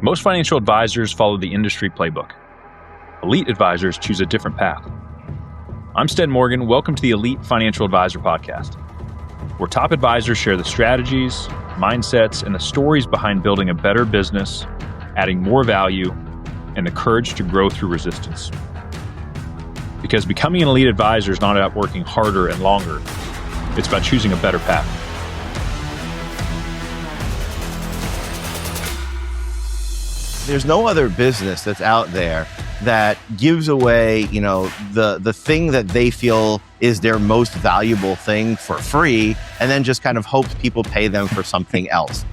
Most financial advisors follow the industry playbook. Elite advisors choose a different path. I'm Stead Morgan. Welcome to the Elite Financial Advisor Podcast, where top advisors share the strategies, mindsets, and the stories behind building a better business, adding more value, and the courage to grow through resistance. Because becoming an elite advisor is not about working harder and longer. It's about choosing a better path. There's no other business that's out there that gives away, the thing that they feel is their most valuable thing for free, and then just kind of hopes people pay them for something else.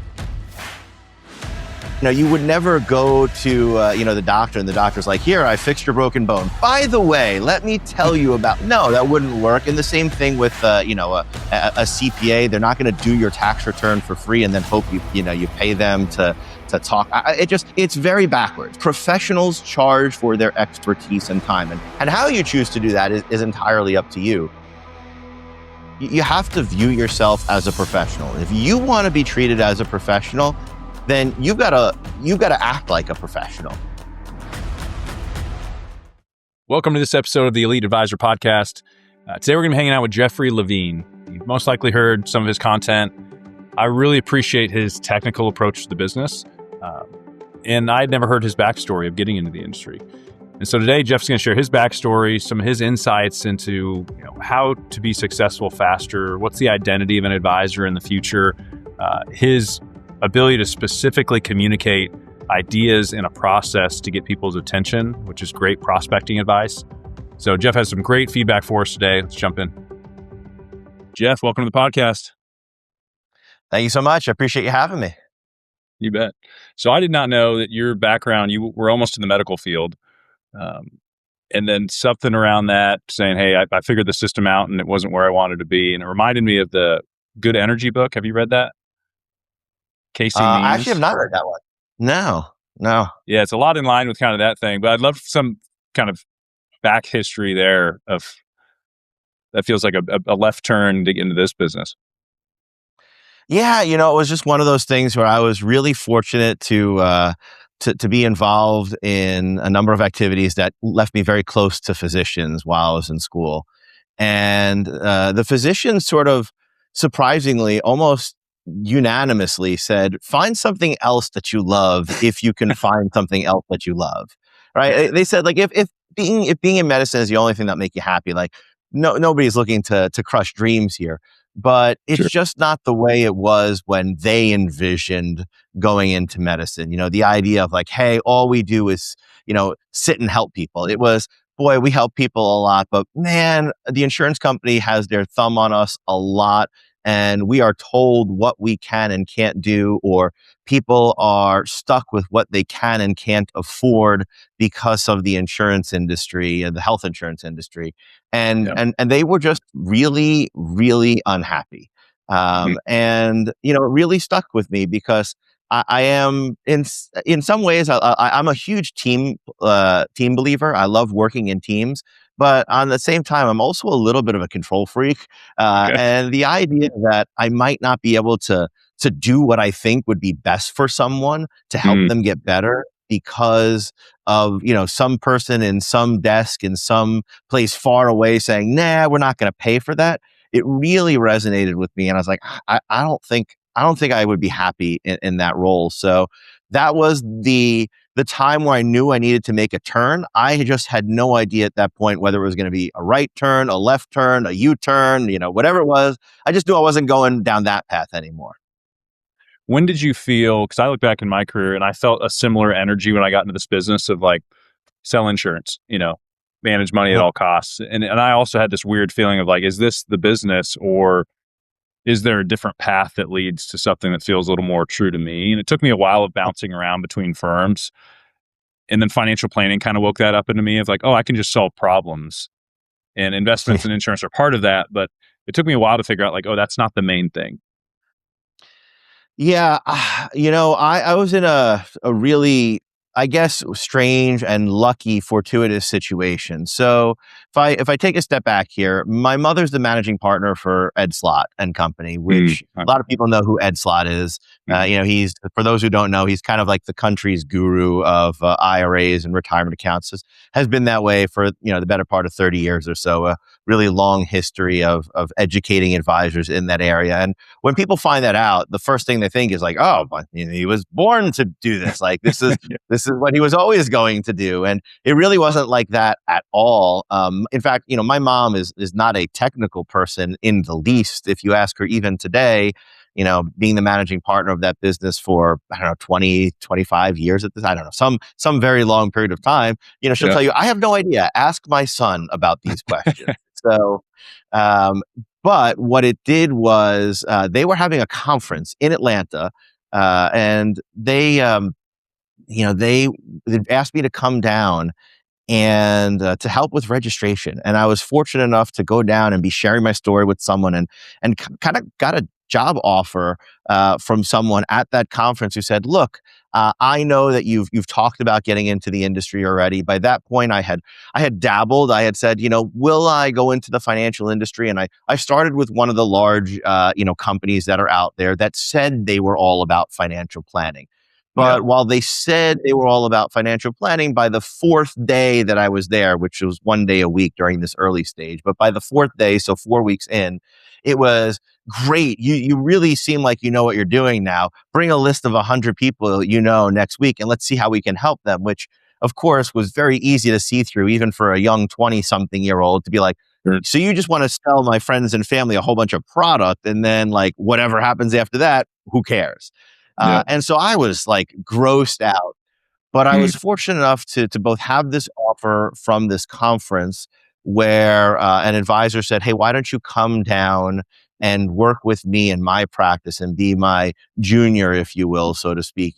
You would never go to, the doctor, and the doctor's like, here, I fixed your broken bone. By the way, let me tell you about, no, that wouldn't work. And the same thing with, a CPA. They're not going to do your tax return for free and then hope you pay them to talk. It's very backwards. Professionals charge for their expertise and time. And how you choose to do that is entirely up to you. You have to view yourself as a professional. If you want to be treated as a professional, then you've got to act like a professional. Welcome to this episode of the Elite Advisor Podcast. Today we're going to be hanging out with Jeffrey Levine. You've most likely heard some of his content. I really appreciate his technical approach to the business. And I'd never heard his backstory of getting into the industry. And so today, Jeff's going to share his backstory, some of his insights into how to be successful faster, what's the identity of an advisor in the future, his ability to specifically communicate ideas in a process to get people's attention, which is great prospecting advice. So Jeff has some great feedback for us today. Let's jump in. Jeff, welcome to the podcast. Thank you so much. I appreciate you having me. You bet. So I did not know that your background, you were almost in the medical field. And then something around that saying, hey, I figured the system out and it wasn't where I wanted to be. And it reminded me of the Good Energy book. Have you read that? Casey Means. I actually have not read that one. No. Yeah, it's a lot in line with kind of that thing. But I'd love some kind of back history there of that feels like a left turn to get into this business. Yeah, it was just one of those things where I was really fortunate to be involved in a number of activities that left me very close to physicians while I was in school. And the physicians sort of surprisingly, almost unanimously said, find something else that you love if you can find something else that you love, right? They said, like, if being in medicine is the only thing that make you happy, like nobody's looking to crush dreams here. But it's just not the way it was when they envisioned going into medicine. The idea of like, hey, all we do is, sit and help people. It was, boy, we help people a lot, but man, the insurance company has their thumb on us a lot. And we are told what we can and can't do, or people are stuck with what they can and can't afford because of the insurance industry and the health insurance industry. And they were just really, really unhappy. And, it really stuck with me because I am in some ways, I'm a huge team believer. I love working in teams. But on the same time, I'm also a little bit of a control freak. And the idea that I might not be able to do what I think would be best for someone to help them get better because of, some person in some desk in some place far away saying, nah, we're not going to pay for that. It really resonated with me. And I was like, I don't think I would be happy in that role. So that was the time where I knew I needed to make a turn. I just had no idea at that point whether it was going to be a right turn, a left turn, a U-turn, whatever it was. I just knew I wasn't going down that path anymore. When did you feel, because I look back in my career and I felt a similar energy when I got into this business of like sell insurance, manage money at all costs. And I also had this weird feeling of like, is this the business or is there a different path that leads to something that feels a little more true to me? And it took me a while of bouncing around between firms. And then financial planning kind of woke that up into me of like, oh, I can just solve problems. And investments and insurance are part of that. But it took me a while to figure out like, oh, that's not the main thing. Yeah. I was in a really I guess, strange and lucky, fortuitous situation. So if I take a step back here, my mother's the managing partner for Ed Slott and Company, which a lot of people know who Ed Slott is. He's, for those who don't know, he's kind of like the country's guru of IRAs and retirement accounts. Has been that way for the better part of 30 years or so. A really long history of educating advisors in that area. And when people find that out, the first thing they think is like, oh, but he was born to do this. Like this is this is what he was always going to do. And it really wasn't like that at all. In fact, my mom is not a technical person in the least. If you ask her even today, being the managing partner of that business for, I don't know, 20, 25 years at this, I don't know, some very long period of time, she'll tell you, I have no idea. Ask my son about these questions. So, but what it did was they were having a conference in Atlanta, and they asked me to come down and to help with registration. And I was fortunate enough to go down and be sharing my story with someone, and kind of got a job offer from someone at that conference who said, "Look, I know that you've talked about getting into the industry already." By that point, I had dabbled. I had said, will I go into the financial industry? And I started with one of the large companies that are out there that said they were all about financial planning. But while they said they were all about financial planning, by the fourth day that I was there, which was one day a week during this early stage, but by the fourth day, so 4 weeks in, it was great. You really seem like you know what you're doing now. Bring a list of 100 people next week, and let's see how we can help them, which of course was very easy to see through, even for a young 20-something-year-old, to be like, so you just want to sell my friends and family a whole bunch of product, and then like whatever happens after that, who cares? And so I was like grossed out, but I was fortunate enough to both have this offer from this conference where an advisor said, "Hey, why don't you come down and work with me in my practice and be my junior, if you will, so to speak."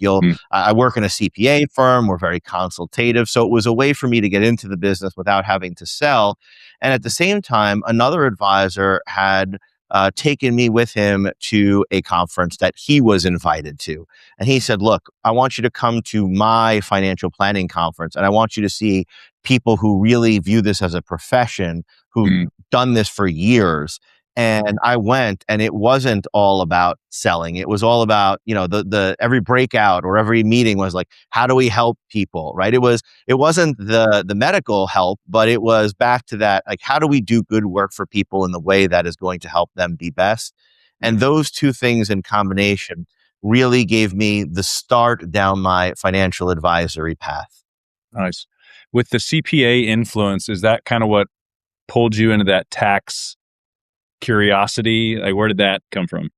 I work in a CPA firm. We're very consultative. So it was a way for me to get into the business without having to sell. And at the same time, another advisor had taken me with him to a conference that he was invited to. And he said, "Look, I want you to come to my financial planning conference, and I want you to see people who really view this as a profession, who've done this for years." And I went, and it wasn't all about selling. It was all about, the every breakout or every meeting was like, how do we help people? Right. It wasn't the medical help, but it was back to that, like, how do we do good work for people in the way that is going to help them be best? And those two things in combination really gave me the start down my financial advisory path. Nice. With the CPA influence, is that kind of what pulled you into that tax curiosity? Like, where did that come from?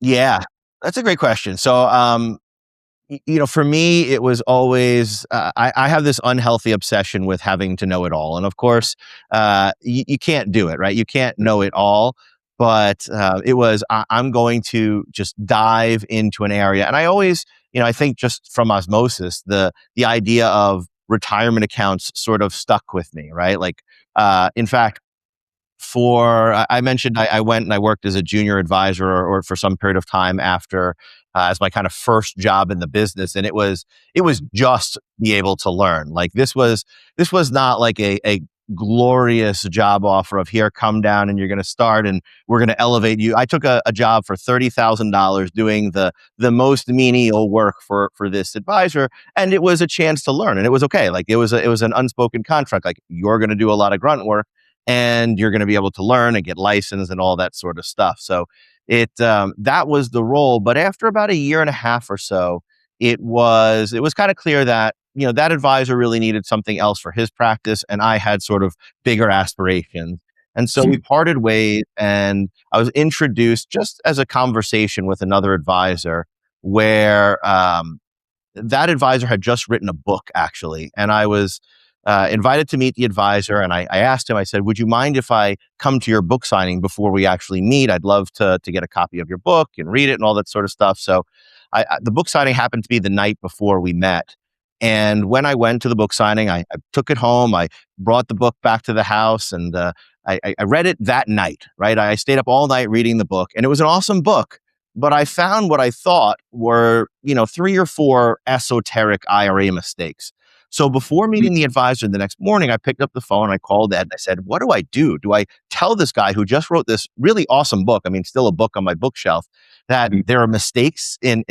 Yeah, that's a great question. So, for me, it was always, I have this unhealthy obsession with having to know it all. And of course, you can't do it, right? You can't know it all. But it was, I'm going to just dive into an area. And I always, I think just from osmosis, the idea of retirement accounts sort of stuck with me, right? Like, in fact, I mentioned I went and I worked as a junior advisor or for some period of time after as my kind of first job in the business. And it was just be able to learn. Like this was not like a glorious job offer of here, come down and you're going to start and we're going to elevate you. I took a job for $30,000 doing the most menial work for this advisor. And it was a chance to learn, and it was okay. Like it was an unspoken contract. Like you're going to do a lot of grunt work, and you're going to be able to learn and get licensed and all that sort of stuff. So that was the role. But after about a year and a half or so, it was kind of clear that, that advisor really needed something else for his practice, and I had sort of bigger aspirations. And so we parted ways, and I was introduced just as a conversation with another advisor where that advisor had just written a book, actually. And I was invited to meet the advisor, and I asked him, I said, "Would you mind if I come to your book signing before we actually meet? I'd love to get a copy of your book and read it and all that sort of stuff." So the book signing happened to be the night before we met. And when I went to the book signing, I took it home. I brought the book back to the house, and I read it that night, right? I stayed up all night reading the book, and it was an awesome book. but I found what I thought were, 3 or 4 esoteric IRA mistakes. So before Mm, meeting the advisor the next morning, I picked up the phone, I called Ed, and I said, what do I do? Do I tell this guy who just wrote this really awesome book, I mean, still a book on my bookshelf, that mm, there are mistakes in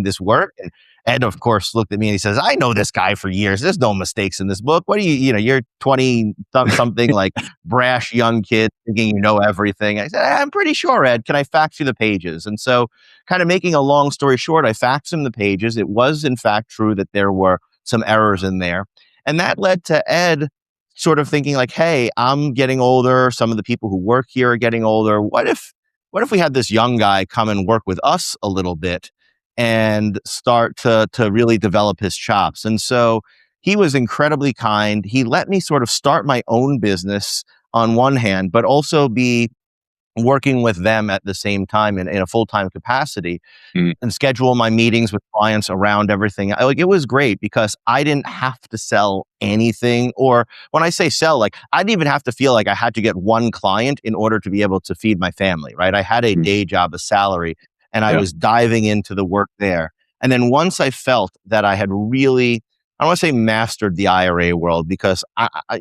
this work? And Ed, of course, looked at me and he says, I know this guy for years. There's no mistakes in this book. What do you're 20 something, like brash young kid thinking you know everything. I said, I'm pretty sure, Ed. Can I fax you the pages? And so, kind of making a long story short, I faxed him the pages. It was, in fact, true that there were some errors in there. And that led to Ed sort of thinking like, hey, I'm getting older. Some of the people who work here are getting older. What if we had this young guy come and work with us a little bit and start to really develop his chops? And so he was incredibly kind. He let me sort of start my own business on one hand, but also be working with them at the same time in a full-time capacity, mm, and schedule my meetings with clients around everything. It was great because I didn't have to sell anything. Or when I say sell, like, I didn't even have to feel like I had to get one client in order to be able to feed my family, right? I had a mm. day job, a salary, and I Yeah. was diving into the work there. And then once I felt that I had really, I don't want to say mastered the IRA world, because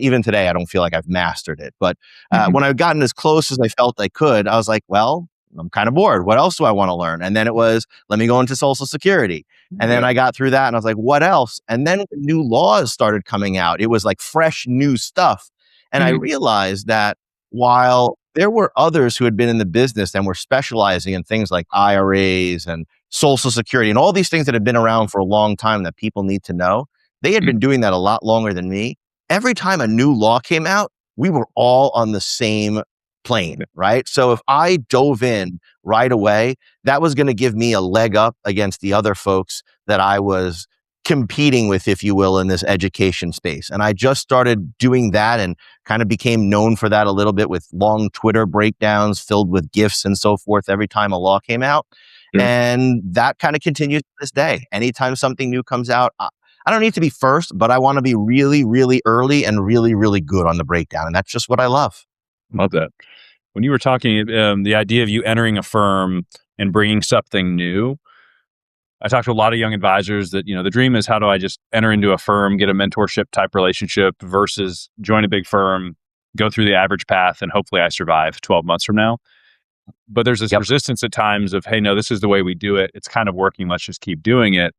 even today, I don't feel like I've mastered it. But Mhm. when I've gotten as close as I felt I could, I was like, well, I'm kind of bored. What else do I want to learn? And then it was, let me go into Social Security. And then Yeah. I got through that and I was like, what else? And then new laws started coming out. It was like fresh new stuff. And I Mhm. realized that while there were others who had been in the business and were specializing in things like IRAs and Social Security and all these things that had been around for a long time that people need to know, they had Mm. been doing that a lot longer than me. Every time a new law came out, we were all on the same plane, Yeah. right? So if I dove in right away, that was going to give me a leg up against the other folks that I was competing with, if you will, in this education space. And I just started doing that and kind of became known for that a little bit, with long Twitter breakdowns filled with GIFs and so forth every time a law came out. Sure. And that kind of continues to this day. Anytime something new comes out, I don't need to be first, but I want to be really, really early and really, really good on the breakdown. And that's just what I love. Love that. When you were talking, the idea of you entering a firm and bringing something new, I talked to a lot of young advisors that, the dream is, how do I just enter into a firm, get a mentorship type relationship versus join a big firm, go through the average path, and hopefully I survive 12 months from now. But there's this Yep. resistance at times of, hey, no, this is the way we do it. It's kind of working. Let's just keep doing it.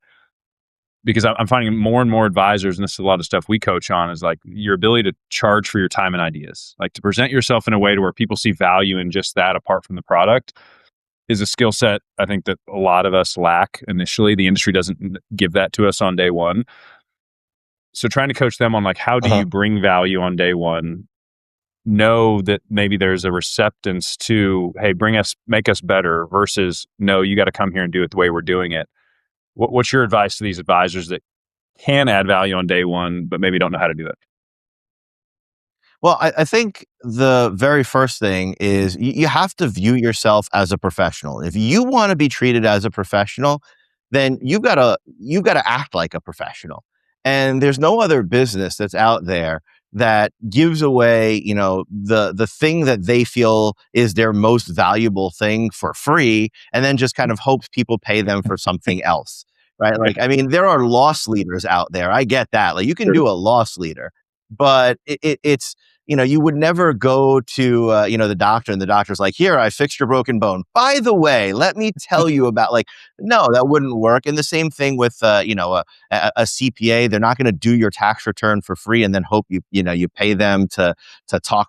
Because I'm finding more and more advisors, and this is a lot of stuff we coach on, is like your ability to charge for your time and ideas, like to present yourself in a way to where people see value in just that apart from the product, is a skill set I think that a lot of us lack initially. The industry doesn't give that to us on day one. So trying to coach them on, like, how do Uh-huh. you bring value on day one? Know that maybe there's a receptance to, hey, make us better, versus, no, you got to come here and do it the way we're doing it. What's your advice to these advisors that can add value on day one, but maybe don't know how to do it? Well, I think the very first thing is you have to view yourself as a professional. If you want to be treated as a professional, then you've got to act like a professional. And there's no other business that's out there that gives away, the thing that they feel is their most valuable thing for free, and then just kind of hopes people pay them for something else. Right? Yeah, Like, I mean, there are loss leaders out there. I get that. Like, you can sure. do a loss leader, but it's, you would never go to, the doctor, and the doctor's like, here, I fixed your broken bone. By the way, let me tell you about, like, no, that wouldn't work. And the same thing with, a CPA. They're not going to do your tax return for free and then hope you pay them to talk.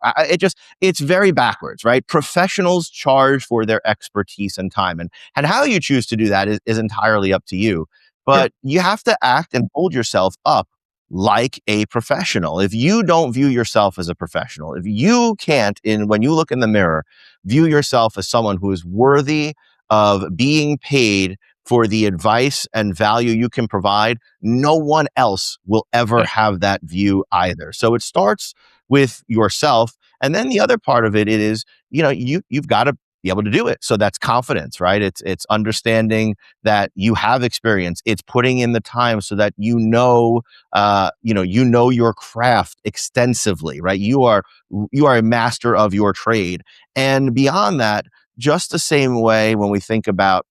It's very backwards, right? Professionals charge for their expertise and time, and how you choose to do that is entirely up to you. Sure. But you have to act and hold yourself up like a professional. If you don't view yourself as a professional, if you can't, when you look in the mirror, view yourself as someone who is worthy of being paid for the advice and value you can provide, no one else will ever Yeah. have that view either. So it starts with yourself. And then the other part of it is, you've got to be able to do it. So that's confidence, right? It's understanding that you have experience. It's putting in the time so that you know your craft extensively, right? You are a master of your trade. And beyond that, just the same way when we think about,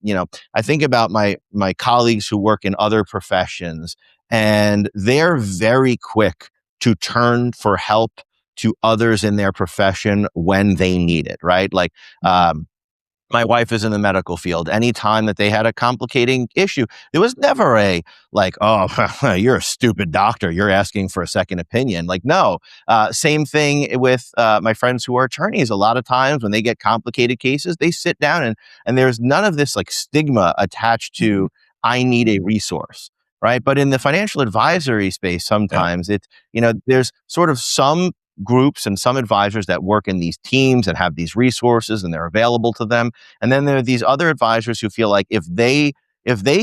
I think about my colleagues who work in other professions, and they're very quick to turn for help to others in their profession when they need it, right? Like, my wife is in the medical field. Anytime that they had a complicating issue, there was never a like, oh, you're a stupid doctor. You're asking for a second opinion. Like, no. Same thing with my friends who are attorneys. A lot of times when they get complicated cases, they sit down and there's none of this like stigma attached to I need a resource. Right. But in the financial advisory space, Yeah. sometimes there's sort of some groups and some advisors that work in these teams and have these resources and they're available to them. And then there are these other advisors who feel like if they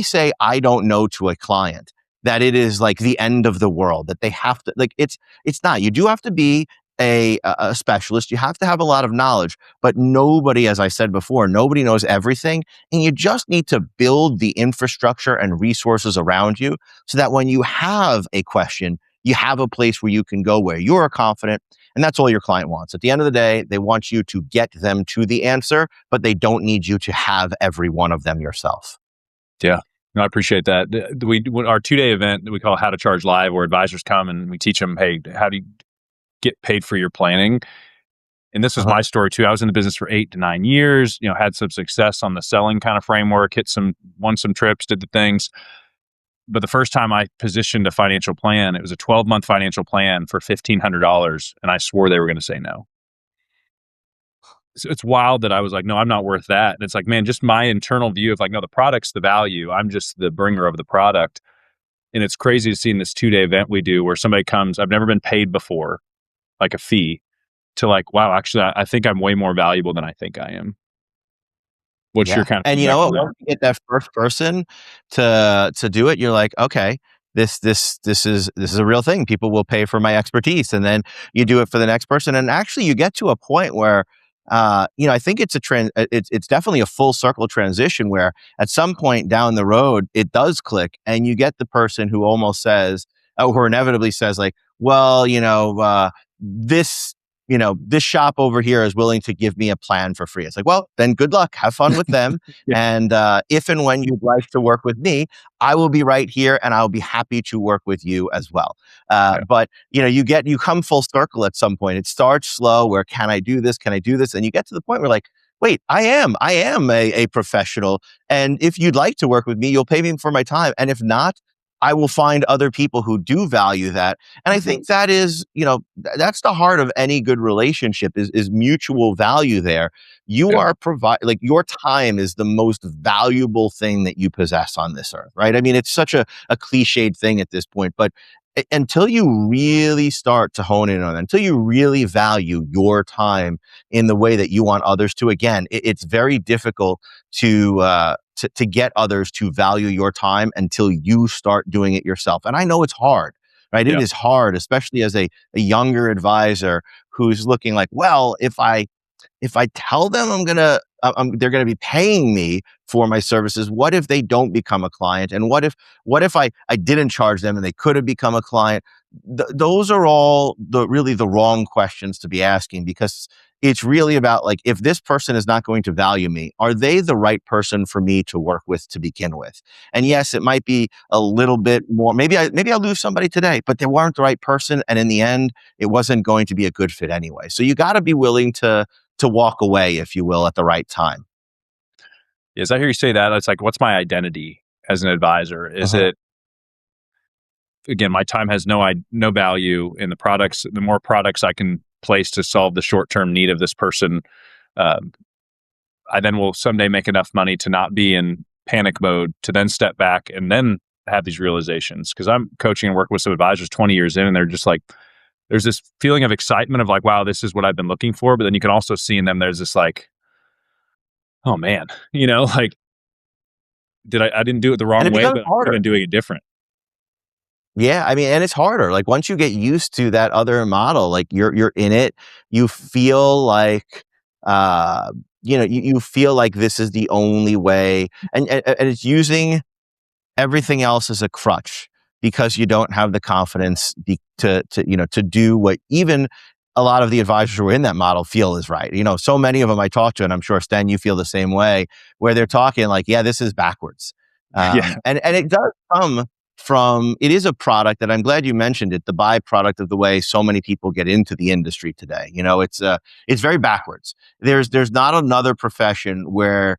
say I don't know to a client, that it is like the end of the world, that they have to like it's not. You do have to be a specialist. You have to have a lot of knowledge, but nobody, as I said before, nobody knows everything. And you just need to build the infrastructure and resources around you so that when you have a question, you have a place where you can go where you're confident. And that's all your client wants. At the end of the day, they want you to get them to the answer, but they don't need you to have every one of them yourself. Yeah. No, I appreciate that. Our 2-day event that we call How to Charge Live, where advisors come and we teach them, hey, how do you get paid for your planning? And this was Uh-huh. my story too. I was in the business for 8 to 9 years, had some success on the selling kind of framework, won some trips, did the things. But the first time I positioned a financial plan, it was a 12-month financial plan for $1,500. And I swore they were going to say no. So it's wild that I was like, no, I'm not worth that. And it's like, man, just my internal view of like, no, the product's the value. I'm just the bringer of the product. And it's crazy to see in this 2-day event we do where somebody comes, I've never been paid before, like a fee, to like, wow, actually, I think I'm way more valuable than I think I am. What's your Yeah. kind of And you feedback know on what? that? Once you get that first person to do it, you're like, okay, this is a real thing. People will pay for my expertise. And then you do it for the next person. And actually you get to a point where I think it's definitely a full circle transition where at some point down the road it does click and you get the person who almost says, or inevitably says like, well, this this shop over here is willing to give me a plan for free. It's like, well, then good luck. Have fun with them. Yeah. And if and when you'd like to work with me, I will be right here and I'll be happy to work with you as well. Yeah. But you come full circle at some point. It starts slow where can I do this? Can I do this? And you get to the point where like, wait, I am a professional. And if you'd like to work with me, you'll pay me for my time. And if not, I will find other people who do value that. And I think that is, that's the heart of any good relationship is mutual value there. You Yeah. are like your time is the most valuable thing that you possess on this earth, right? I mean, it's such a cliched thing at this point, but until you really start to hone in on it, until you really value your time in the way that you want others to, again, it's very difficult to get others to value your time until you start doing it yourself. And I know it's hard, right? It Yeah. is hard, especially as a younger advisor who's looking like, well, if I tell them they're gonna be paying me for my services, what if they don't become a client? And what if I didn't charge them and they could have become a client? Those are all really the wrong questions to be asking, because it's really about like, if this person is not going to value me, are they the right person for me to work with to begin with? And yes, it might be a little bit more. Maybe I'll lose somebody today, but they weren't the right person, and in the end, it wasn't going to be a good fit anyway. So you got to be willing to walk away, if you will, at the right time. As I hear you say that, it's like, what's my identity as an advisor? Is Uh-huh. it, again, my time has no value in the products. The more products I can place to solve the short term need of this person, um, I then will someday make enough money to not be in panic mode to then step back and then have these realizations. Because I'm coaching and working with some advisors 20 years in, and they're just like, there's this feeling of excitement of like, wow, this is what I've been looking for. But then you can also see in them, there's this like, oh man, like, I didn't do it the And wrong it way, becomes but harder. I'm doing it different. Yeah, I mean, and it's harder. Like once you get used to that other model, like you're in it, you feel like you feel like this is the only way, and it's using everything else as a crutch because you don't have the confidence to do what, even a lot of the advisors who are in that model feel is right. So many of them I talk to, and I'm sure, Sten, you feel the same way, where they're talking like, yeah, this is backwards. Yeah. And it does come from, it is a product that, I'm glad you mentioned it, the byproduct of the way so many people get into the industry today. It's very backwards. There's not another profession where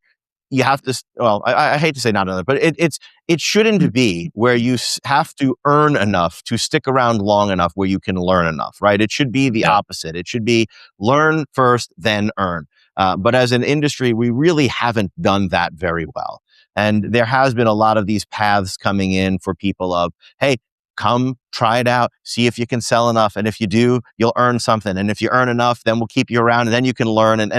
you have to, well, I hate to say not another, but it shouldn't be where you have to earn enough to stick around long enough where you can learn enough, right? It should be the Yeah. opposite. It should be learn first, then earn. But as an industry, we really haven't done that very well. And there has been a lot of these paths coming in for people of, hey, come try it out, see if you can sell enough. And if you do, you'll earn something. And if you earn enough, then we'll keep you around and then you can learn. And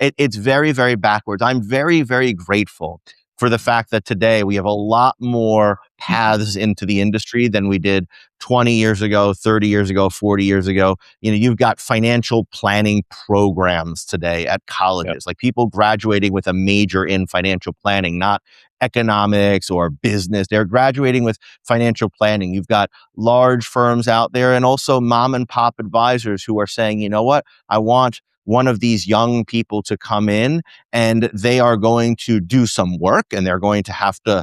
it's very, very backwards. I'm very, very grateful for the fact that today we have a lot more paths into the industry than we did 20 years ago, 30 years ago, 40 years ago. You've got financial planning programs today at colleges, like people graduating with a major in financial planning, not economics or business. They're graduating with financial planning. You've got large firms out there and also mom and pop advisors who are saying, you know what, I want one of these young people to come in and they are going to do some work and they're going to have to,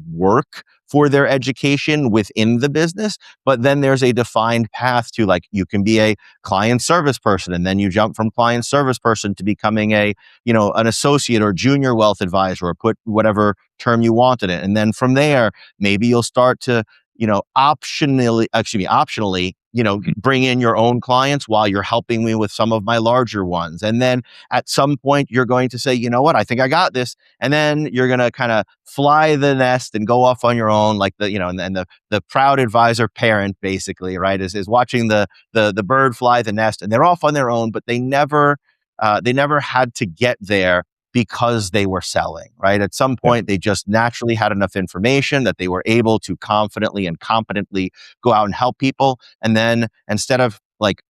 work for their education within the business. But then there's a defined path to, like, you can be a client service person and then you jump from client service person to becoming an associate or junior wealth advisor, or put whatever term you want in it. And then from there, maybe you'll start to, optionally, bring in your own clients while you're helping me with some of my larger ones. And then at some point you're going to say, you know what, I think I got this. And then you're going to kind of fly the nest and go off on your own, like the proud advisor parent, basically, right, is watching the bird fly the nest, and they're off on their own, but they never had to get there because they were selling, right? At some point, they just naturally had enough information that they were able to confidently and competently go out and help people. And then instead of like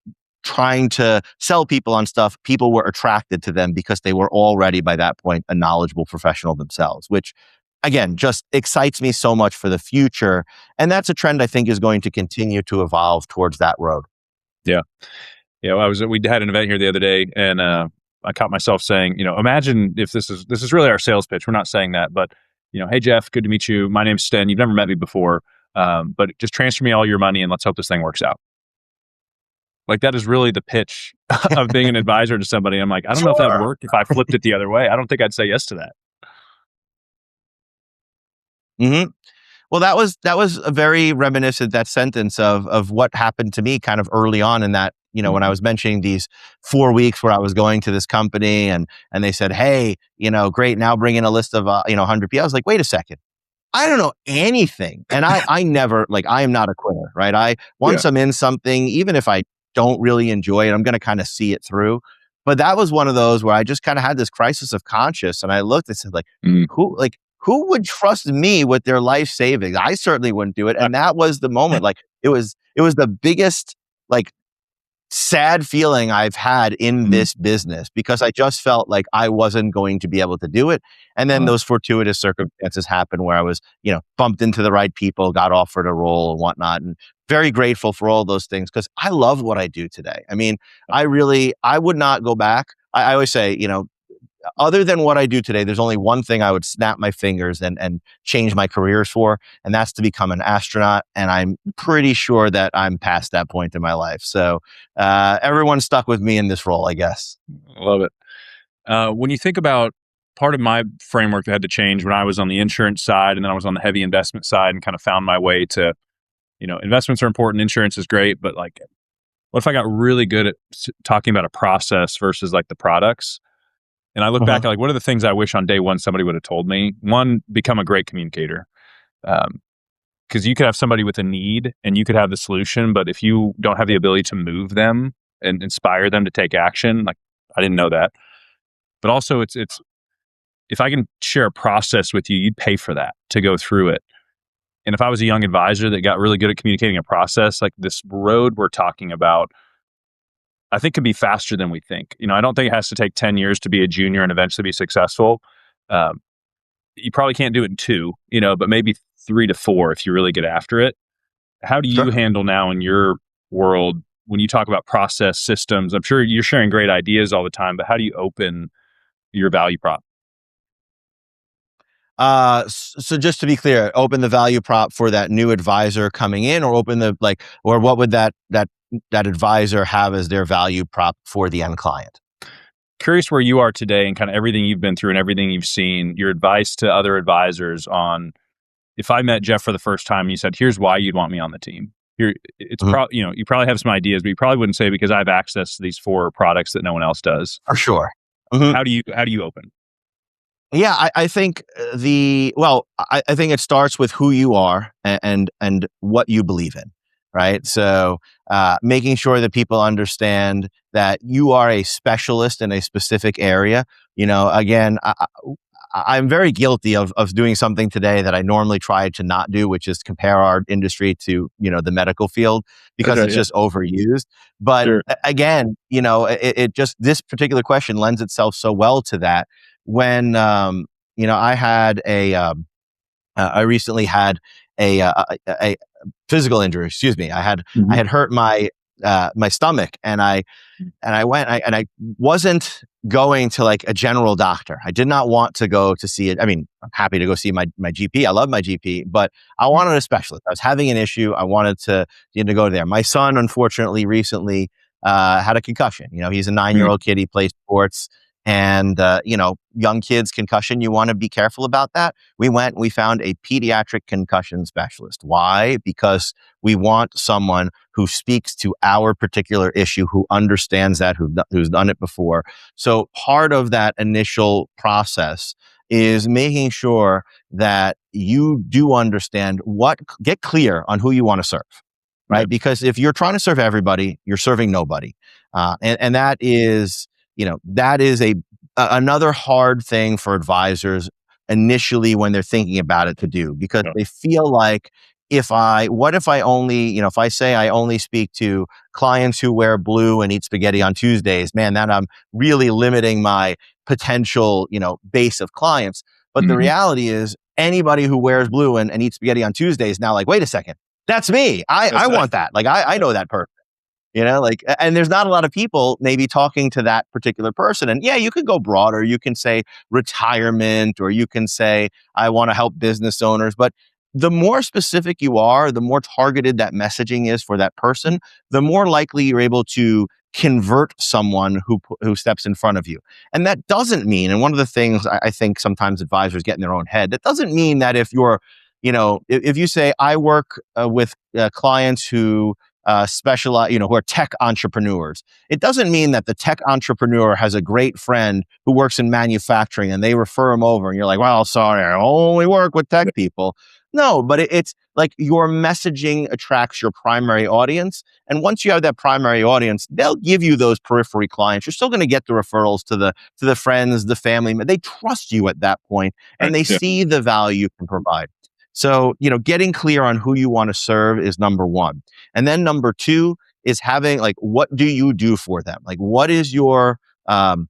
trying to sell people on stuff, people were attracted to them because they were already, by that point, a knowledgeable professional themselves, which again, just excites me so much for the future. And that's a trend I think is going to continue to evolve towards that road. Yeah. Yeah. Well, we had an event here the other day, and I caught myself saying, imagine if this is really our sales pitch. We're not saying that, but hey Jeff, good to meet you. My name's Sten. You've never met me before, but just transfer me all your money and let's hope this thing works out. Like, that is really the pitch of being an advisor to somebody. I'm like, I don't know if that would work if I flipped it the other way. I don't think I'd say yes to that. Mm-hmm. Well, that was a very reminiscent, that sentence of what happened to me kind of early on in that, when I was mentioning these 4 weeks where I was going to this company and they said, hey, great, now bring in a list of, 100 people. I was like, wait a second. I don't know anything. And I never, like, I am not a quitter, right? Once I'm in something, even if I don't really enjoy it, I'm going to kind of see it through. But that was one of those where I just kind of had this crisis of conscience, and I looked and said, like, who would trust me with their life savings? I certainly wouldn't do it. And that was the moment. Like, it was the biggest, like, sad feeling I've had in this business, because I just felt like I wasn't going to be able to do it. And then those fortuitous circumstances happened where I was, bumped into the right people, got offered a role and whatnot. And very grateful for all those things, because I love what I do today. I mean, I would not go back. I always say, other than what I do today, there's only one thing I would snap my fingers and change my careers for, and that's to become an astronaut. And I'm pretty sure that I'm past that point in my life. So everyone's stuck with me in this role, I guess. I love it. When you think about part of my framework that had to change when I was on the insurance side and then I was on the heavy investment side and kind of found my way to, investments are important, insurance is great, but like, what if I got really good at talking about a process versus like the products? And I look back at, like, what are the things I wish on day one somebody would have told me? One, become a great communicator. Because you could have somebody with a need and you could have the solution, but if you don't have the ability to move them and inspire them to take action, like, I didn't know that. But also it's if I can share a process with you, you'd pay for that to go through it. And if I was a young advisor that got really good at communicating a process, like this road we're talking about, I think could be faster than we think. I don't think it has to take 10 years to be a junior and eventually be successful. You probably can't do it in 2, but maybe 3 to 4 if you really get after it. How do you handle now in your world when you talk about process systems, I'm sure you're sharing great ideas all the time, but how do you open your value prop? So just to be clear, open the value prop for that new advisor coming in, or open the or what would that advisor have as their value prop for the end client? Curious where you are today and kind of everything you've been through and everything you've seen, your advice to other advisors on if I met Jeff for the first time and you said, here's why you'd want me on the team. Here, it's Mhm. probably, you probably have some ideas, but you probably wouldn't say because I have access to these 4 products that no one else does. For sure. Mhm. How do you open? Yeah, I think I think it starts with who you are and what you believe in, right? So making sure that people understand that you are a specialist in a specific area. Again, I'm very guilty of doing something today that I normally try to not do, which is compare our industry to the medical field That's because right. it's Yeah. just overused. But Sure. again, it just this particular question lends itself so well to that when I had I recently had a physical injury. Excuse me. I Mhm. had hurt my stomach, and I wasn't going to like a general doctor. I did not want to go to see it. I mean, I'm happy to go see my GP. I love my GP, but I wanted a specialist. I was having an issue. I wanted to go there. My son, unfortunately, recently had a concussion. He's a 9-year-old kid. He plays sports. And, young kids concussion, you want to be careful about that. We went and we found a pediatric concussion specialist. Why? Because we want someone who speaks to our particular issue, who understands that, who's done it before. So part of that initial process is making sure that you do understand get clear on who you want to serve, Yeah. right? Because if you're trying to serve everybody, you're serving nobody. And that is another hard thing for advisors initially when they're thinking about it to do, because Yeah. they feel like if I only, if I say I only speak to clients who wear blue and eat spaghetti on Tuesdays, man, that I'm really limiting my potential, base of clients. But the Mhm. reality is anybody who wears blue and eats spaghetti on Tuesdays now like, wait a second, that's me. I That's want that. Like I know that person. And there's not a lot of people maybe talking to that particular person. And yeah, you could go broader. You can say retirement, or you can say, I want to help business owners. But the more specific you are, the more targeted that messaging is for that person, the more likely you're able to convert someone who steps in front of you. And that doesn't mean, and one of the things I think sometimes advisors get in their own head, that doesn't mean that if you're, if you say, I work with clients who specialize, who are tech entrepreneurs. It doesn't mean that the tech entrepreneur has a great friend who works in manufacturing and they refer him over and you're like, well, sorry, I only work with tech people. No, but it's like your messaging attracts your primary audience. And once you have that primary audience, they'll give you those periphery clients. You're still going to get the referrals to the friends, the family. They trust you at that point Right. and they Yeah. see the value you can provide. So, getting clear on who you want to serve is number one. And then number two is having like, what do you do for them? Like, what is your, I'm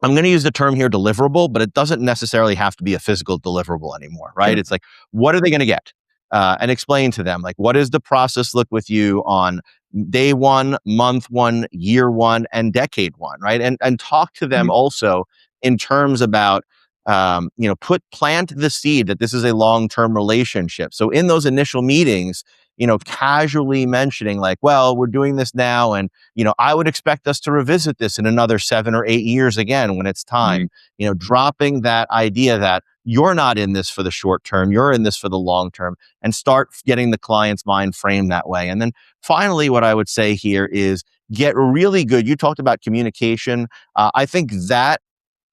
going to use the term here deliverable, but it doesn't necessarily have to be a physical deliverable anymore, right? Sure. It's like, what are they going to get? And explain to them, like, what does the process look with you on day one, month one, year one, and decade one, right? And talk to them Mhm. also in terms about, plant the seed that this is a long-term relationship. So in those initial meetings, casually mentioning like, well, we're doing this now, and I would expect us to revisit this in another 7 or 8 years again when it's time. Mhm. Dropping that idea that you're not in this for the short term, you're in this for the long term, and start getting the client's mind framed that way. And then finally, what I would say here is get really good. You talked about communication. I think that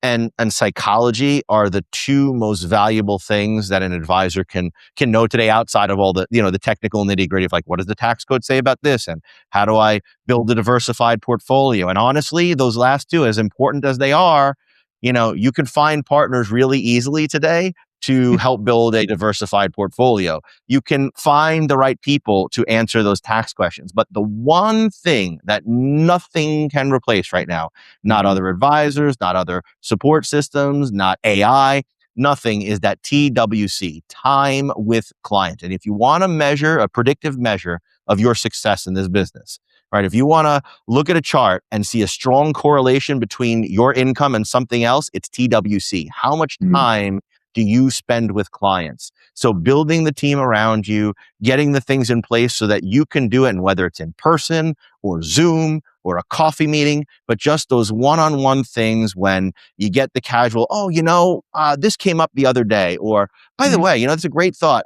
and psychology are the two most valuable things that an advisor can know today, outside of all the technical nitty gritty of like, what does the tax code say about this, and how do I build a diversified portfolio? And honestly, those last two, as important as they are, you can find partners really easily today to help build a diversified portfolio. You can find the right people to answer those tax questions. But the one thing that nothing can replace right now, not Mhm. other advisors, not other support systems, not AI, nothing, is that TWC, time with client. And if you want to measure a predictive measure of your success in this business, right? If you want to look at a chart and see a strong correlation between your income and something else, it's TWC. How much time do you spend with clients? So building the team around you, getting the things in place so that you can do it, and whether it's in person or Zoom or a coffee meeting, but just those one-on-one things when you get the casual, oh, this came up the other day, or by the way, it's a great thought.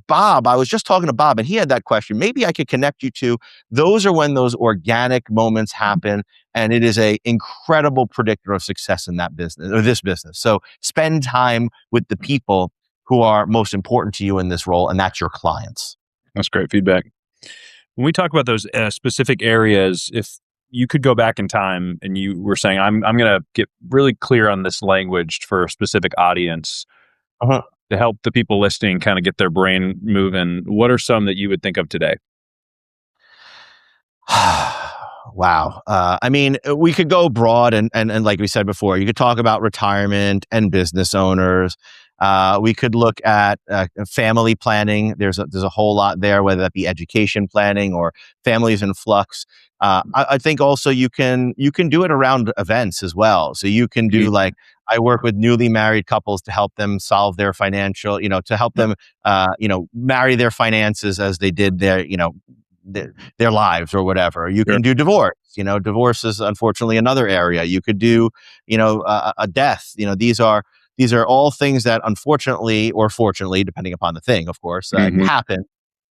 Bob, I was just talking to Bob and he had that question. Maybe I could connect you to. Those are when those organic moments happen. And it is a incredible predictor of success in that business or this business. So spend time with the people who are most important to you in this role, and that's your clients. That's great feedback. When we talk about those specific areas, if you could go back in time and you were saying, I'm going to get really clear on this language for a specific audience to help the people listening kind of get their brain moving, what are some that you would think of today? Wow. We could go broad and like we said before, you could talk about retirement and business owners. We could look at family planning. There's a whole lot there, whether that be education planning or families in flux. I think also you can do it around events as well. So you can do like, I work with newly married couples to help them solve their financial, to help them, marry their finances as they did their lives or whatever. You can do divorce. Divorce is unfortunately another area. You could do, a death. These are all things that unfortunately or fortunately, depending upon the thing, of course, happen,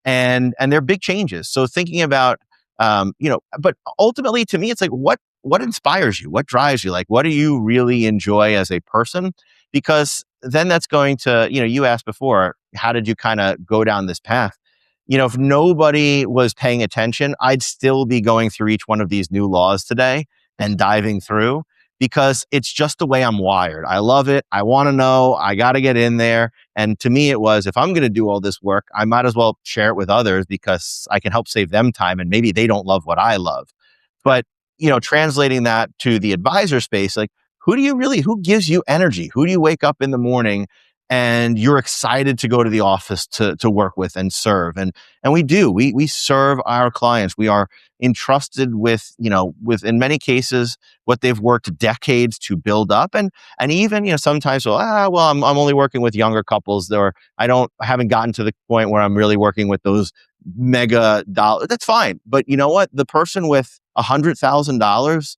and they're big changes. So thinking about, but ultimately to me, it's like what inspires you, what drives you, like what do you really enjoy as a person? Because then that's going to, you asked before, how did you kind of go down this path? If nobody was paying attention, I'd still be going through each one of these new laws today and diving through, because it's just the way I'm wired. I love it. I want to know. I got to get in there. And to me, it was, if I'm going to do all this work, I might as well share it with others because I can help save them time, and maybe they don't love what I love. But, translating that to the advisor space, like who gives you energy? Who do you wake up in the morning and you're excited to go to the office to work with and serve? And we serve our clients. We are entrusted with in many cases what they've worked decades to build up, and even sometimes I'm only working with younger couples, or I haven't gotten to the point where I'm really working with those mega dollars. That's fine, but you know what? The person with $100,000,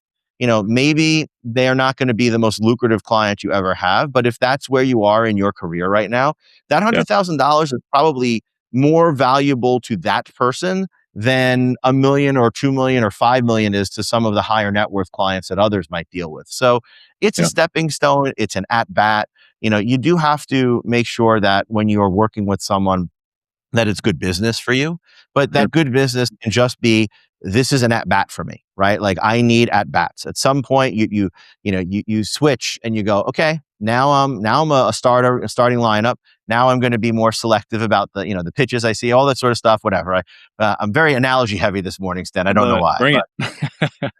maybe they're not going to be the most lucrative client you ever have. But if that's where you are in your career right now, that $100,000 is probably more valuable to that person than $1 million or $2 million or $5 million is to some of the higher net worth clients that others might deal with. So it's a stepping stone. It's an at bat. You do have to make sure that when you are working with someone, that it's good business for you, but that good business can just be, this is an at bat for me, right? Like I need at bats. At some point, you switch and you go, okay, now I'm a starting lineup. Now I'm going to be more selective about the pitches I see, all that sort of stuff, whatever. I'm very analogy heavy this morning, Sten. I don't know why. Bring it.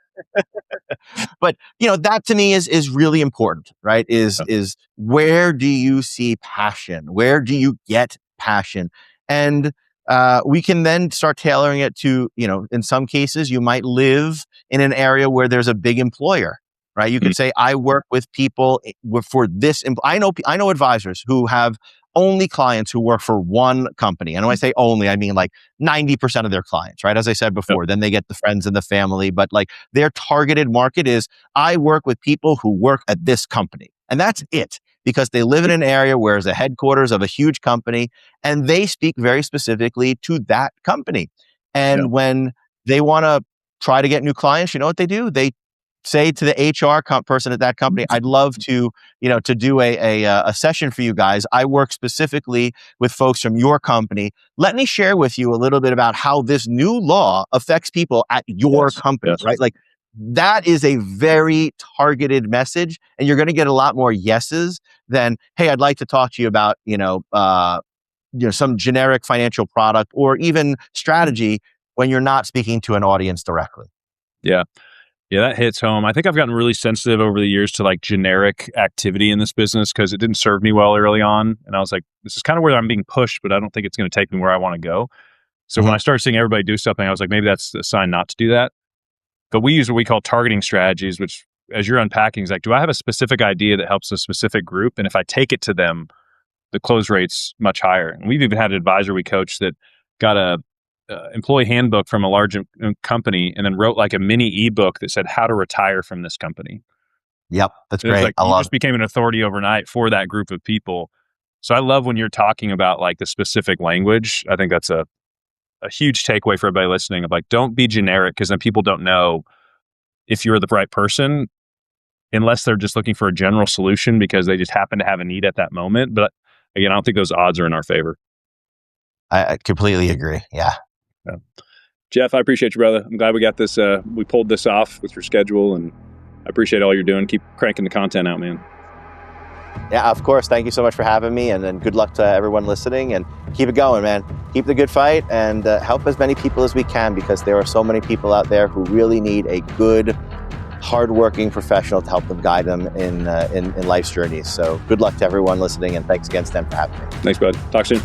But that to me is really important, right? Is where do you see passion? Where do you get passion? And we can then start tailoring it to, in some cases, you might live in an area where there's a big employer, right? You could say, I work with people for this. I know advisors who have only clients who work for one company. And when I say only, I mean like 90% of their clients, right? As I said before, then they get the friends and the family, but like their targeted market is, I work with people who work at this company. And that's it, because they live in an area where there's a headquarters of a huge company and they speak very specifically to that company. And when they want to try to get new clients, you know what they do? They say to the HR person at that company, I'd love to do a session for you guys. I work specifically with folks from your company. Let me share with you a little bit about how this new law affects people at your company, right? Like that is a very targeted message, and you're going to get a lot more yeses than, hey, I'd like to talk to you about, some generic financial product or even strategy when you're not speaking to an audience directly. Yeah. Yeah, that hits home. I think I've gotten really sensitive over the years to like generic activity in this business because it didn't serve me well early on. And I was like, this is kind of where I'm being pushed, but I don't think it's going to take me where I want to go. So when I started seeing everybody do something, I was like, maybe that's a sign not to do that. But we use what we call targeting strategies, which as you're unpacking is like, do I have a specific idea that helps a specific group? And if I take it to them, the close rate's much higher. And we've even had an advisor we coach that got a employee handbook from a large company and then wrote like a mini ebook that said how to retire from this company. Yep, that's great. Like, you just became an authority overnight for that group of people. So I love when you're talking about like the specific language. I think that's a huge takeaway for everybody listening of like, don't be generic, because then people don't know if you're the right person unless they're just looking for a general solution because they just happen to have a need at that moment. But again, I don't think those odds are in our favor. I completely agree. Yeah. Jeff, I appreciate you, brother. I'm glad we got this. We pulled this off with your schedule, and I appreciate all you're doing. Keep cranking the content out, man. Yeah, of course. Thank you so much for having me, and then good luck to everyone listening, and keep it going, man. Keep the good fight and help as many people as we can, because there are so many people out there who really need a good, hardworking professional to help them guide them in life's journeys. So good luck to everyone listening, and thanks again, Stan, for having me. Thanks, bud. Talk soon.